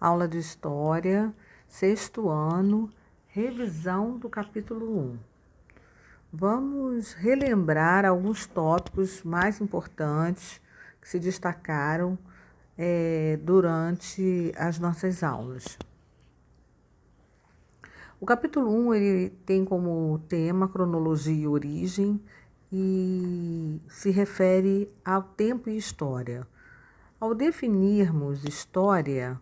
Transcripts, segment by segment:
aula de História, sexto ano, revisão do capítulo 1. Vamos relembrar alguns tópicos mais importantes que se destacaram durante as nossas aulas. O capítulo 1 ele tem como tema cronologia e origem e se refere ao tempo e história. Ao definirmos história,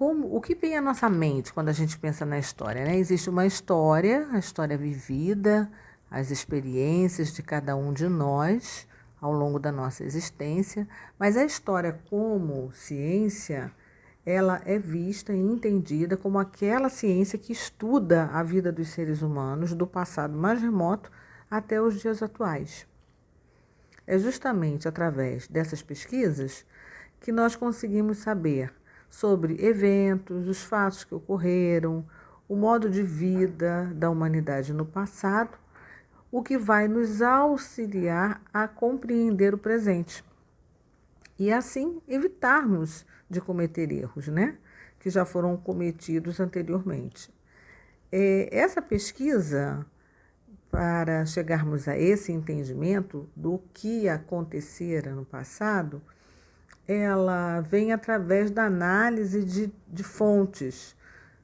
o que vem à nossa mente quando a gente pensa na história, né? Existe uma história, a história vivida, as experiências de cada um de nós ao longo da nossa existência, mas a história como ciência, ela é vista e entendida como aquela ciência que estuda a vida dos seres humanos do passado mais remoto até os dias atuais. É justamente através dessas pesquisas que nós conseguimos saber sobre eventos, os fatos que ocorreram, o modo de vida da humanidade no passado, o que vai nos auxiliar a compreender o presente e assim evitarmos de cometer erros, né, que já foram cometidos anteriormente. Essa pesquisa, para chegarmos a esse entendimento do que acontecera no passado, ela vem através da análise de fontes.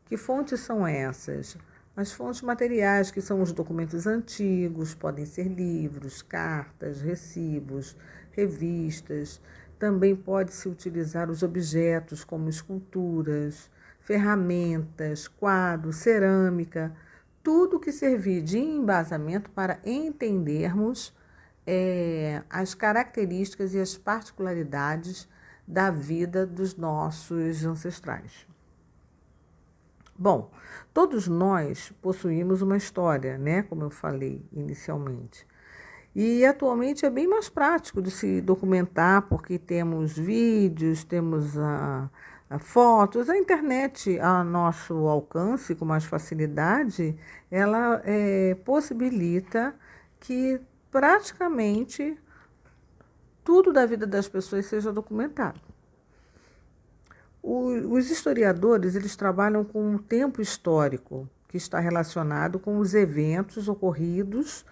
Que fontes são essas? As fontes materiais, que são os documentos antigos, podem ser livros, cartas, recibos, revistas. Também pode-se utilizar os objetos como esculturas, ferramentas, quadros, cerâmica, tudo que servir de embasamento para entendermos as características e as particularidades da vida dos nossos ancestrais. Bom, todos nós possuímos uma história, né? Como eu falei inicialmente. E atualmente é bem mais prático de se documentar, porque temos vídeos, temos fotos, a internet a nosso alcance com mais facilidade, ela possibilita que praticamente tudo da vida das pessoas seja documentado. Os historiadores, eles trabalham com o tempo histórico, que está relacionado com os eventos ocorridos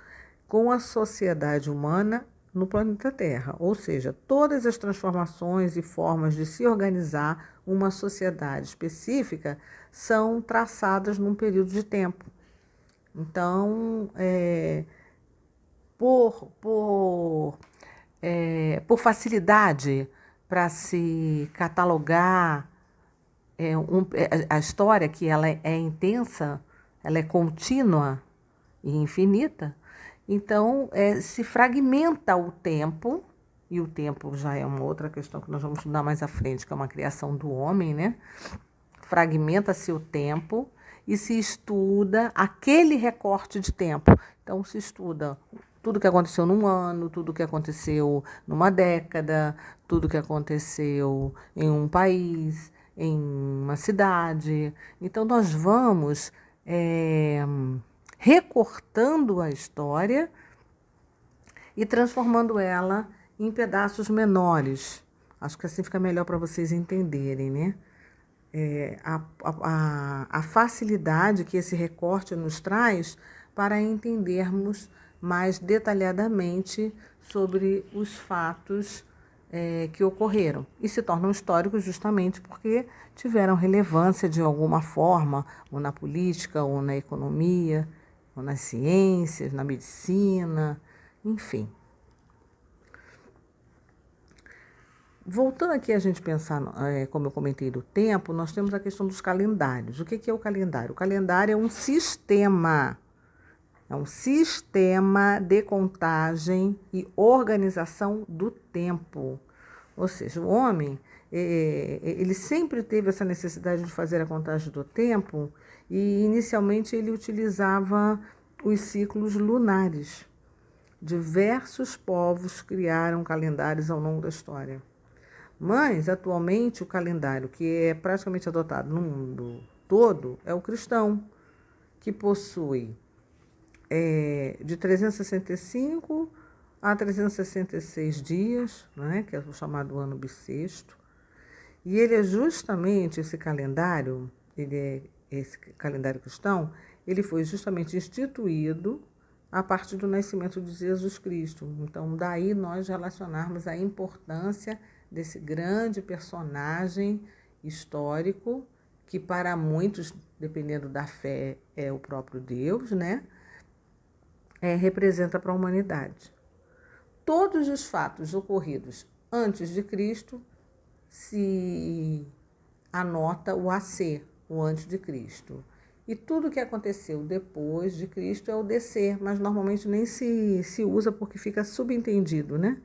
com a sociedade humana no planeta Terra, ou seja, todas as transformações e formas de se organizar uma sociedade específica são traçadas num período de tempo. Então, por facilidade para se catalogar a história, que ela é intensa, ela é contínua e infinita, então se fragmenta o tempo, e o tempo já é uma outra questão que nós vamos estudar mais à frente, que é uma criação do homem, né? Fragmenta-se o tempo e se estuda aquele recorte de tempo. Então, se estuda tudo que aconteceu num ano, tudo que aconteceu numa década, tudo que aconteceu em um país, em uma cidade. Então, nós vamos recortando a história e transformando ela em pedaços menores. Acho que assim fica melhor para vocês entenderem, né? A facilidade que esse recorte nos traz para entendermos mais detalhadamente sobre os fatos que ocorreram e se tornam históricos justamente porque tiveram relevância de alguma forma, ou na política, ou na economia, ou nas ciências, na medicina, enfim. Voltando aqui a gente pensar, como eu comentei, do tempo, nós temos a questão dos calendários. O que é o calendário? O calendário é um sistema de contagem e organização do tempo. Ou seja, o homem, ele sempre teve essa necessidade de fazer a contagem do tempo e inicialmente ele utilizava os ciclos lunares. Diversos povos criaram calendários ao longo da história. Mas, atualmente, o calendário que é praticamente adotado no mundo todo é o cristão, que possui de 365 a 366 dias, né, que é o chamado ano bissexto, E ele é justamente esse calendário, esse calendário cristão, ele foi justamente instituído a partir do nascimento de Jesus Cristo. Então, daí nós relacionarmos a importância desse grande personagem histórico, que para muitos, dependendo da fé, é o próprio Deus, né? Representa para a humanidade. Todos os fatos ocorridos antes de Cristo se anota o AC, o antes de Cristo. E tudo que aconteceu depois de Cristo é o DC, mas normalmente nem se usa porque fica subentendido, né?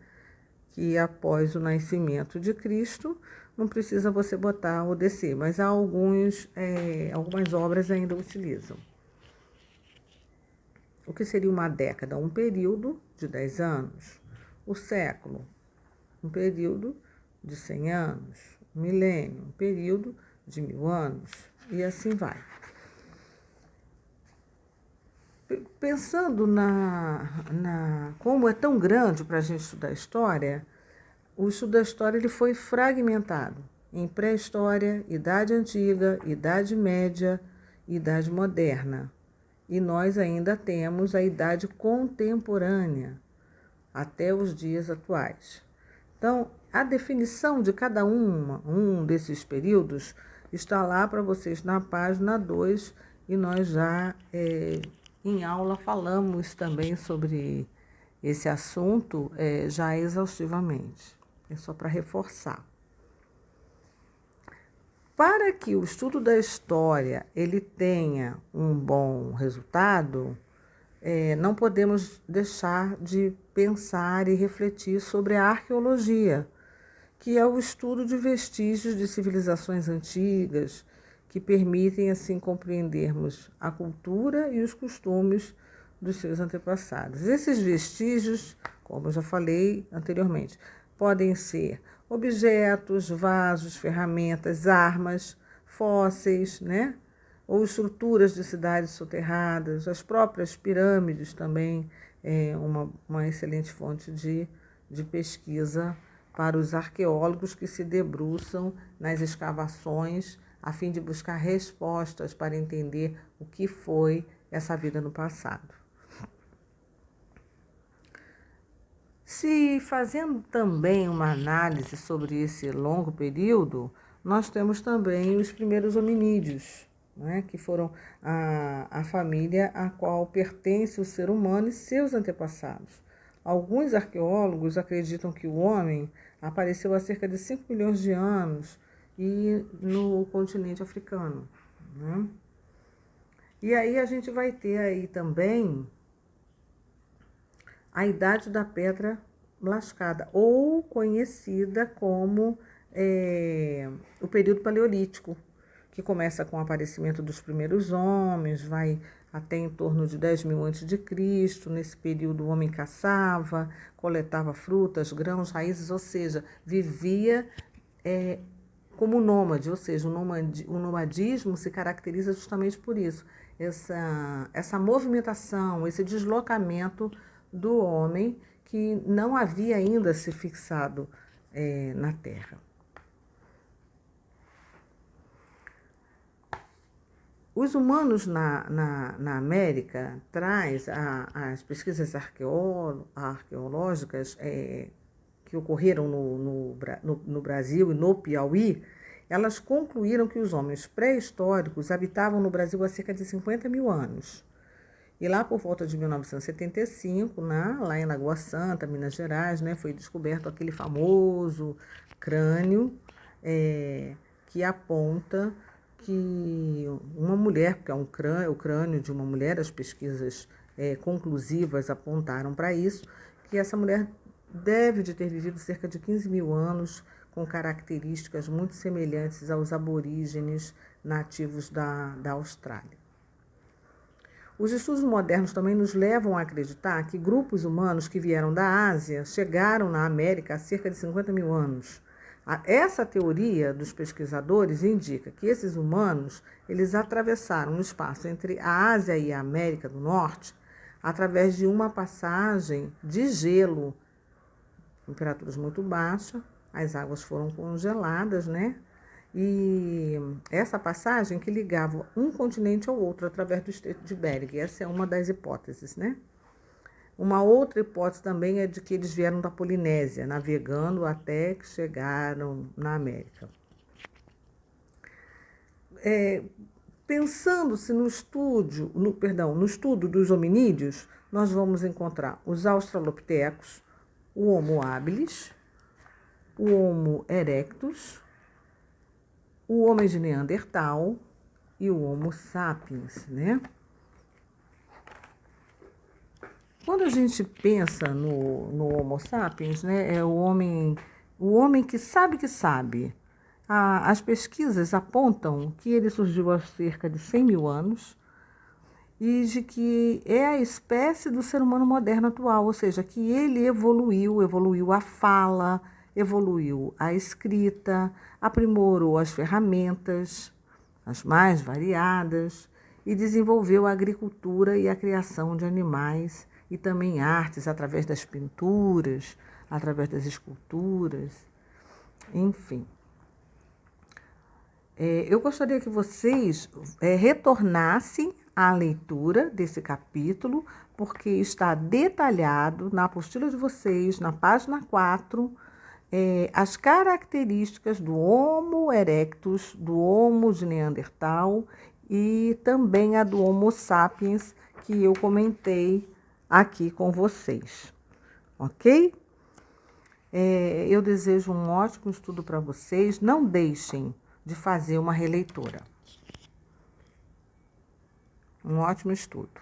Que após o nascimento de Cristo não precisa você botar o DC, mas há algumas obras ainda utilizam. O que seria uma década? Um período de 10 anos. O século, um período de 100 anos. Um milênio, um período de 1000 anos. E assim vai. Pensando como é tão grande para a gente estudar a história, o estudo da história ele foi fragmentado em pré-história, Idade Antiga, Idade Média, Idade Moderna. E nós ainda temos a Idade Contemporânea, até os dias atuais. Então, a definição de cada um desses períodos está lá para vocês na página 2 e nós já em aula falamos também sobre esse assunto já exaustivamente. É só para reforçar. Para que o estudo da história ele tenha um bom resultado, não podemos deixar de pensar e refletir sobre a arqueologia, que é o estudo de vestígios de civilizações antigas, que permitem assim compreendermos a cultura e os costumes dos seus antepassados. Esses vestígios, como eu já falei anteriormente, podem ser objetos, vasos, ferramentas, armas, fósseis, né? Ou estruturas de cidades soterradas, as próprias pirâmides também é uma excelente fonte de pesquisa para os arqueólogos que se debruçam nas escavações a fim de buscar respostas para entender o que foi essa vida no passado. Se fazendo também uma análise sobre esse longo período, nós temos também os primeiros hominídeos, né, que foram a família a qual pertence o ser humano e seus antepassados. Alguns arqueólogos acreditam que o homem apareceu há cerca de 5 milhões de anos e no continente africano, né? E aí a gente vai ter aí também a Idade da Pedra Lascada, ou conhecida como o período paleolítico, que começa com o aparecimento dos primeiros homens, vai até em torno de 10.000 a.C. Nesse período o homem caçava, coletava frutas, grãos, raízes, ou seja, vivia como nômade, ou seja, o nomadismo se caracteriza justamente por isso, essa movimentação, esse deslocamento do homem que não havia ainda se fixado na Terra. Os humanos na América traz as pesquisas arqueológicas que ocorreram no Brasil e no Piauí, elas concluíram que os homens pré-históricos habitavam no Brasil há cerca de 50 mil anos. E lá por volta de 1975, lá em Lagoa Santa, Minas Gerais, né, foi descoberto aquele famoso crânio que aponta que uma mulher, porque o crânio de uma mulher, as pesquisas conclusivas apontaram para isso, que essa mulher deve de ter vivido cerca de 15 mil anos, com características muito semelhantes aos aborígenes nativos da Austrália. Os estudos modernos também nos levam a acreditar que grupos humanos que vieram da Ásia chegaram na América há cerca de 50 mil anos. Essa teoria dos pesquisadores indica que esses humanos eles atravessaram o espaço entre a Ásia e a América do Norte através de uma passagem de gelo, temperaturas muito baixas, as águas foram congeladas, né? E essa passagem que ligava um continente ao outro através do Estreito de Bering. Essa é uma das hipóteses, né? Uma outra hipótese também é de que eles vieram da Polinésia, navegando até que chegaram na América. Pensando-se no estudo dos hominídeos, nós vamos encontrar os australopitecos, o Homo habilis, o Homo erectus, o homem de Neandertal e o Homo sapiens, né? Quando a gente pensa no Homo sapiens, né, é o homem que sabe que sabe. As pesquisas apontam que ele surgiu há cerca de 100 mil anos e de que é a espécie do ser humano moderno atual, ou seja, que ele evoluiu a fala, evoluiu a escrita, aprimorou as ferramentas, as mais variadas, e desenvolveu a agricultura e a criação de animais e também artes através das pinturas, através das esculturas, enfim. Eu gostaria que vocês retornassem à leitura desse capítulo, porque está detalhado na apostila de vocês, na página 4, as características do Homo erectus, do Homo de Neandertal e também a do Homo sapiens, que eu comentei aqui com vocês, ok? Eu desejo um ótimo estudo para vocês. Não deixem de fazer uma releitura. Um ótimo estudo.